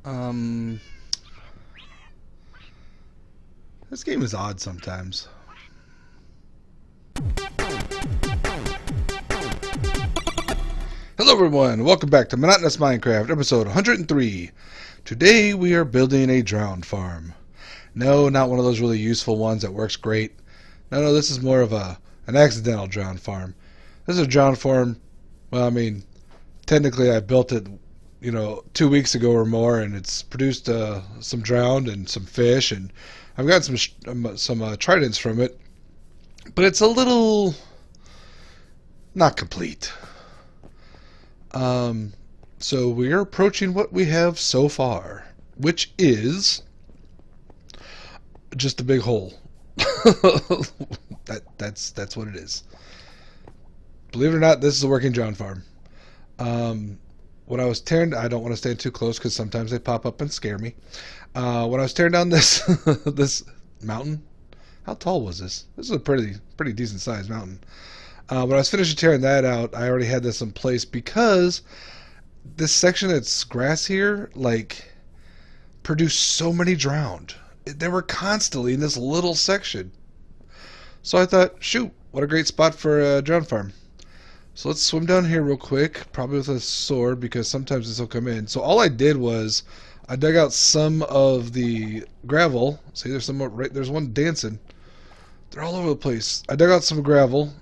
Um, this game is odd sometimes. Hello everyone, welcome back to Monotonous Minecraft, episode 103. Today we are building a drowned farm. No, not one of those really useful ones that works great. No, this is more of an accidental drowned farm. This is a drowned farm, well, I mean, technically I built it, 2 weeks ago or more, and it's produced some drowned and some fish, and I've got some tridents from it, but it's a little not complete. So we are approaching what we have so far, which is just a big hole. That's what it is. Believe it or not, this is a working drowned farm. When I was tearing, I don't want to stand too close because sometimes they pop up and scare me. When I was tearing down this this mountain, how tall was this? This is a pretty decent sized mountain. When I was finishing tearing that out, I already had this in place because this section that's grass here, produced so many drowned. They were constantly in this little section. So I thought, shoot, what a great spot for a drowned farm. So let's swim down here real quick, probably with a sword because sometimes this will come in. So all I did was I dug out some of the gravel. See, there's some right there's one dancing. They're all over the place. I dug out some gravel,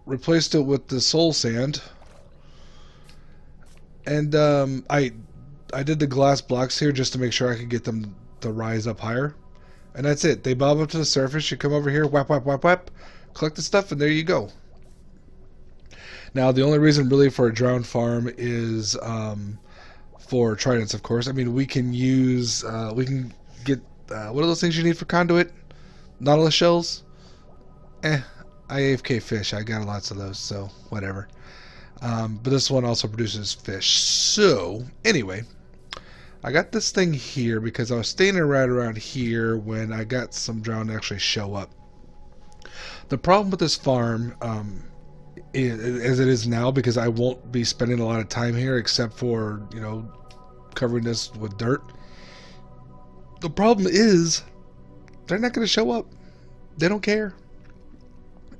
replaced it with the soul sand, and I did the glass blocks here just to make sure I could get them to rise up higher. And that's it. They bob up to the surface. You come over here, whap, whap, whap, whap, collect the stuff, and there you go. Now, the only reason really for a drowned farm is for tridents, of course. I mean, we can use, we can get, what are those things you need for conduit? Nautilus shells? I AFK fish. I got lots of those, so whatever. But this one also produces fish. So, anyway, I got this thing here because I was standing right around here when I got some drowned to actually show up. The problem with this farm, as it is now, because I won't be spending a lot of time here except for, covering this with dirt. The problem is they're not going to show up. They don't care.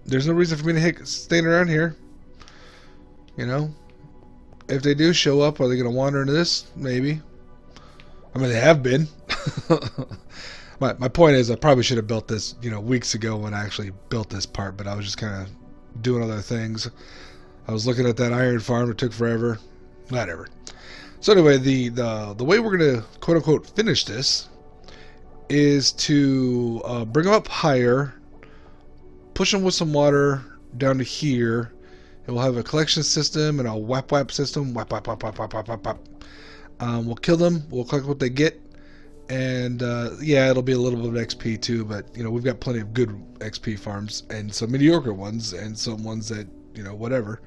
There's no reason for me to staying around here. If they do show up, are they going to wander into this? Maybe. I mean, they have been. My point is, I probably should have built this, weeks ago when I actually built this part, but I was just kind of doing other things. I was looking at that iron farm. It took forever. Whatever. So anyway, the way we're going to quote unquote finish this is to bring them up higher, push them with some water down to here. It will have a collection system and a whap whap system. Whap whap whap whap whap whap whap whap. We'll kill them. We'll collect what they get. And yeah, it'll be a little bit of XP too, but we've got plenty of good XP farms and some mediocre ones and some ones that whatever.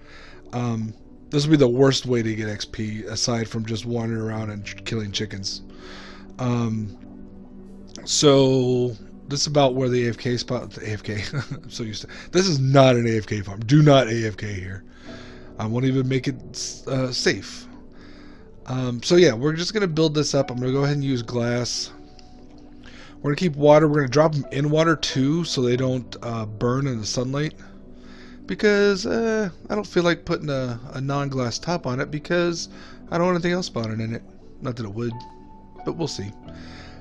This will be the worst way to get XP aside from just wandering around and killing chickens. So this is about where the AFK spot. The AFK. I'm so used to. This is not an AFK farm. Do not AFK here. I won't even make it safe. So yeah, we're just going to build this up. I'm going to go ahead and use glass. We're going to keep water. We're going to drop them in water too so they don't burn in the sunlight. Because I don't feel like putting a non-glass top on it because I don't want anything else spawning in it. Not that it would, but we'll see.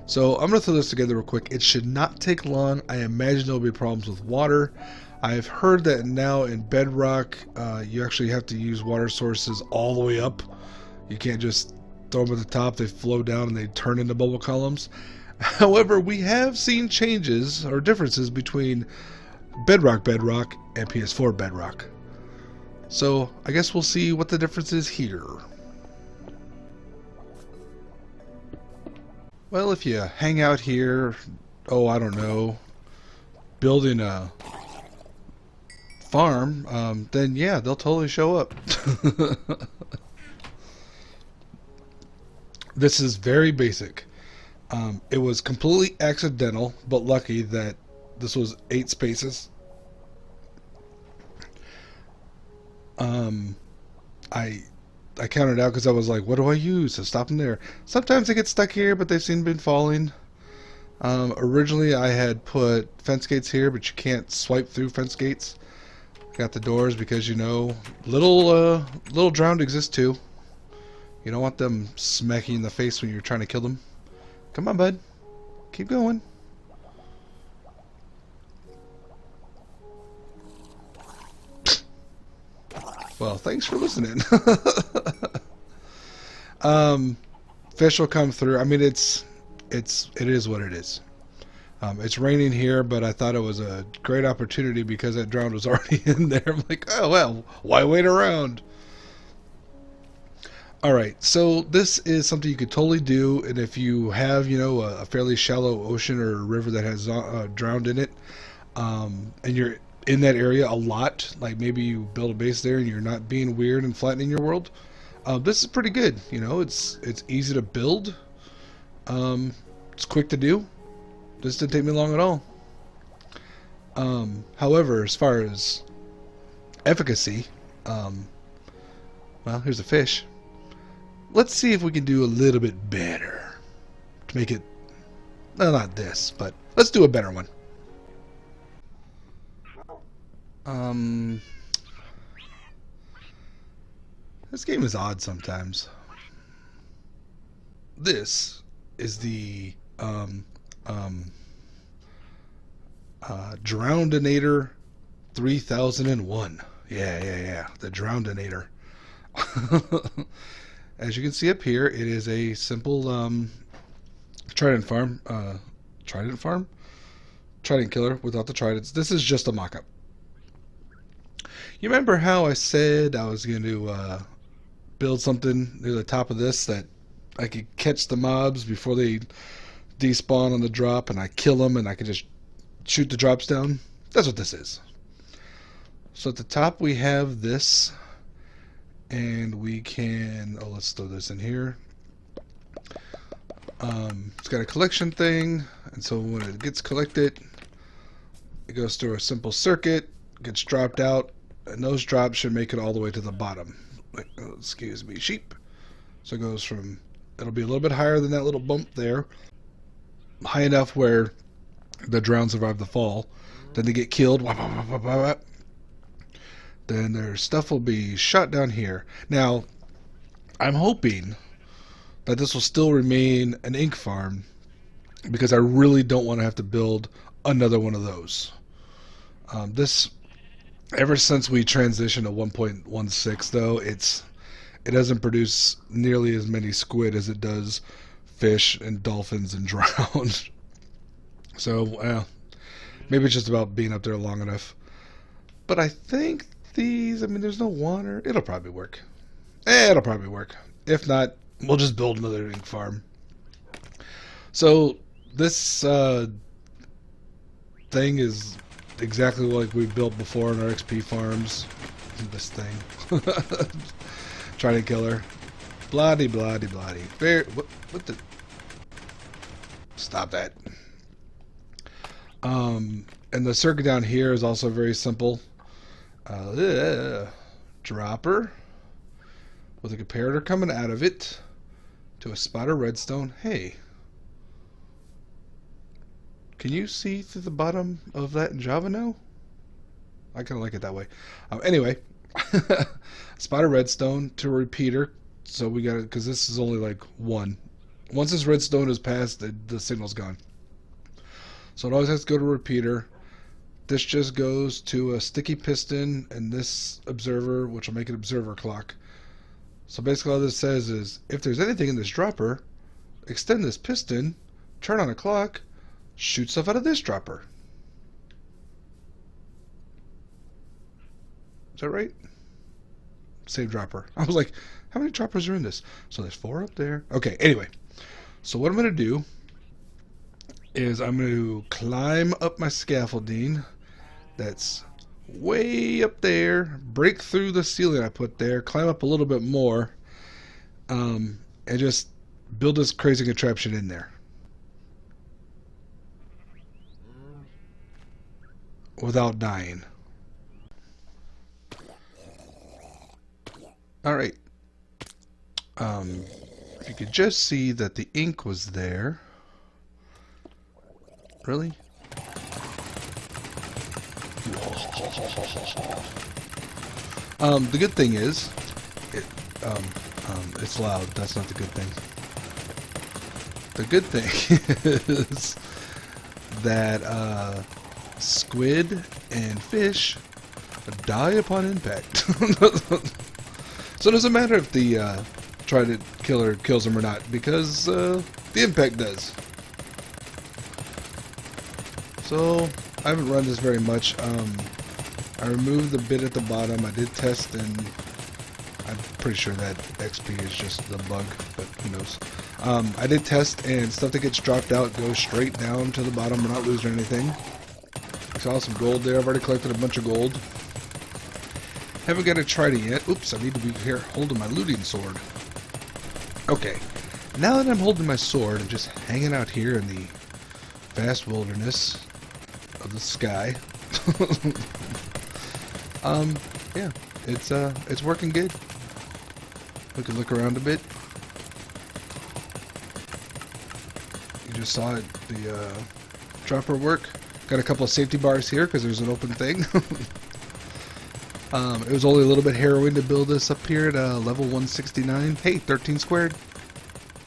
So I'm going to throw this together real quick. It should not take long. I imagine there'll be problems with water. I've heard that now in Bedrock, you actually have to use water sources all the way up. You can't just throw them at the top. They flow down and they turn into bubble columns. However, we have seen changes or differences between Bedrock and PS4 Bedrock. So I guess we'll see what the difference is here. Well, if you hang out here, I don't know, building a farm, then yeah, they'll totally show up. This is very basic. It was completely accidental, but lucky that this was 8 spaces. I I counted out because I was like, what do I use to stop them there? Sometimes they get stuck here, but they've seen been falling. Originally, I had put fence gates here, but you can't swipe through fence gates. Got the doors because, you know, little drowned exist too. You don't want them smacking you in the face when you're trying to kill them. Come on, bud. Keep going. Well, thanks for listening. Fish will come through. I mean, it is what it is. It's raining here, but I thought it was a great opportunity because that drown was already in there. I'm like, oh well, why wait around? Alright, so this is something you could totally do, and if you have, you know, a fairly shallow ocean or a river that has drowned in it, and you're in that area a lot, like maybe you build a base there and you're not being weird and flattening your world, this is pretty good. You know, it's easy to build, it's quick to do. This didn't take me long at all. However, as far as efficacy, well, here's a fish. Let's see if we can do a little bit better to make it, well, not this, but let's do a better one. This game is odd sometimes. This is the Drowninator 3001. Yeah, the Drowninator. As you can see up here, it is a simple trident farm. Trident killer without the tridents. This is just a mock-up. You remember how I said I was going to build something near the top of this that I could catch the mobs before they despawn on the drop, and I kill them and I could just shoot the drops down? That's what this is. So at the top we have this, and we can, oh, let's throw this in here. It's got a collection thing, and so when it gets collected, it goes through a simple circuit, gets dropped out, and those drops should make it all the way to the bottom. Excuse me, sheep. So it goes from, it'll be a little bit higher than that little bump there, high enough where the drown survive the fall. Then they get killed. Then their stuff will be shot down here. Now, I'm hoping that this will still remain an ink farm, because I really don't want to have to build another one of those. This, ever since we transitioned to 1.16, though, it doesn't produce nearly as many squid as it does fish and dolphins and drown. So, maybe it's just about being up there long enough. But I think these, I mean, there's no water. It'll probably work. It'll probably work. If not, we'll just build another ink farm. So this thing is exactly like we built before in our XP farms. This thing. Trident killer. Bloody. What the? Stop that. And the circuit down here is also very simple. Dropper with a comparator coming out of it to a spot of redstone. Hey, can you see through the bottom of that in Java now? I kind of like it that way. Anyway, spot of redstone to a repeater. So we got it, because this is only like one. Once this redstone is passed, the signal's gone. So it always has to go to a repeater. This just goes to a sticky piston and this observer, which will make an observer clock. So basically all this says is, if there's anything in this dropper, extend this piston, turn on a clock, shoot stuff out of this dropper. Is that right? Save dropper. I was like, how many droppers are in this? So there's 4 up there. Okay, anyway. So what I'm going to do is I'm going to climb up my scaffolding that's way up there, break through the ceiling I put there, climb up a little bit more, and just build this crazy contraption in there without dying. Alright, You could just see that the ink was there. Really? The good thing is, it's loud. That's not the good thing. The good thing is that squid and fish die upon impact. So it doesn't matter if the trident killer kills them or not, because the impact does. So I haven't run this very much. I removed the bit at the bottom. I did test, and I'm pretty sure that XP is just the bug, but who knows. I did test, and stuff that gets dropped out goes straight down to the bottom. We're not losing anything. I saw some gold there. I've already collected a bunch of gold. Haven't got a trident yet. Oops, I need to be here holding my looting sword. Okay, now that I'm holding my sword and just hanging out here in the vast wilderness of the sky, yeah, it's working good. We can look around a bit. You just saw it, the dropper work. Got a couple of safety bars here because there's an open thing. It was only a little bit harrowing to build this up here at level 169. Hey, 13 squared.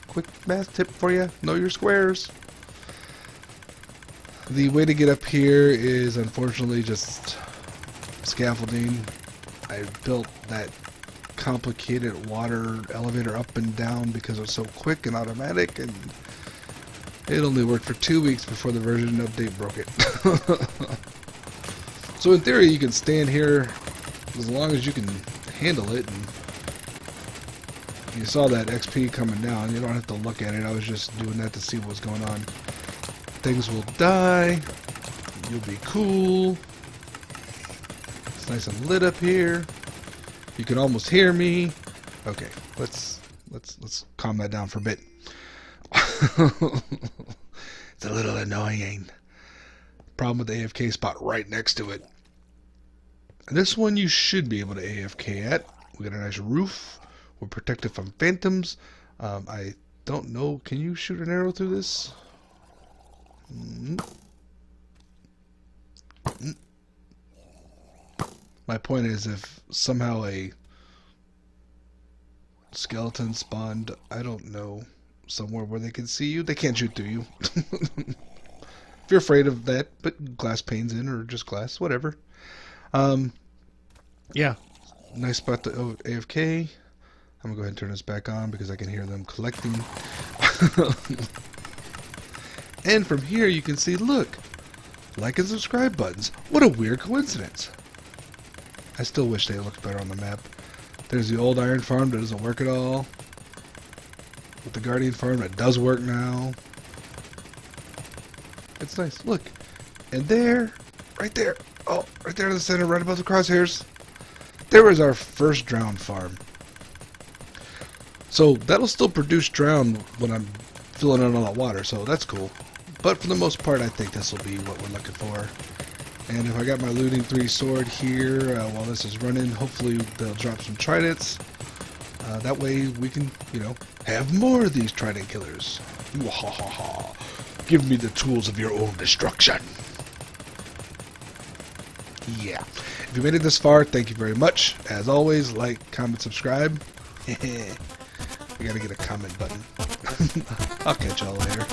Quick math tip for you. Know your squares. The way to get up here is unfortunately just scaffolding. I built that complicated water elevator up and down because it was so quick and automatic, and it only worked for 2 weeks before the version update broke it. So in theory you can stand here as long as you can handle it, and you saw that XP coming down. You don't have to look at it. I was just doing that to see what was going on. Things will die. You'll be cool. It's nice and lit up here. You can almost hear me. Okay, let's calm that down for a bit. It's a little annoying. Problem with the AFK spot right next to it. This one you should be able to AFK at. We got a nice roof. We're protected from phantoms. I don't know. Can you shoot an arrow through this? My point is, if somehow a skeleton spawned, I don't know, somewhere where they can see you, they can't shoot through you. If you're afraid of that, put glass panes in, or just glass, whatever. Yeah, nice spot to AFK. I'm gonna go ahead and turn this back on because I can hear them collecting. And from here you can see, look, like and subscribe buttons. What a weird coincidence. I still wish they looked better on the map. There's the old iron farm that doesn't work at all. With the guardian farm that does work now. It's nice. Look. And there, right there. Oh, right there in the center, right above the crosshairs. There was our first drowned farm. So that'll still produce drown when I'm filling in all that water, so that's cool. But for the most part, I think this will be what we're looking for. And if I got my looting 3 sword here while this is running, hopefully they'll drop some tridents. That way we can, you know, have more of these trident killers. Give me the tools of your own destruction. Yeah. If you made it this far, thank you very much. As always, like, comment, subscribe. We gotta get a comment button. I'll catch y'all later.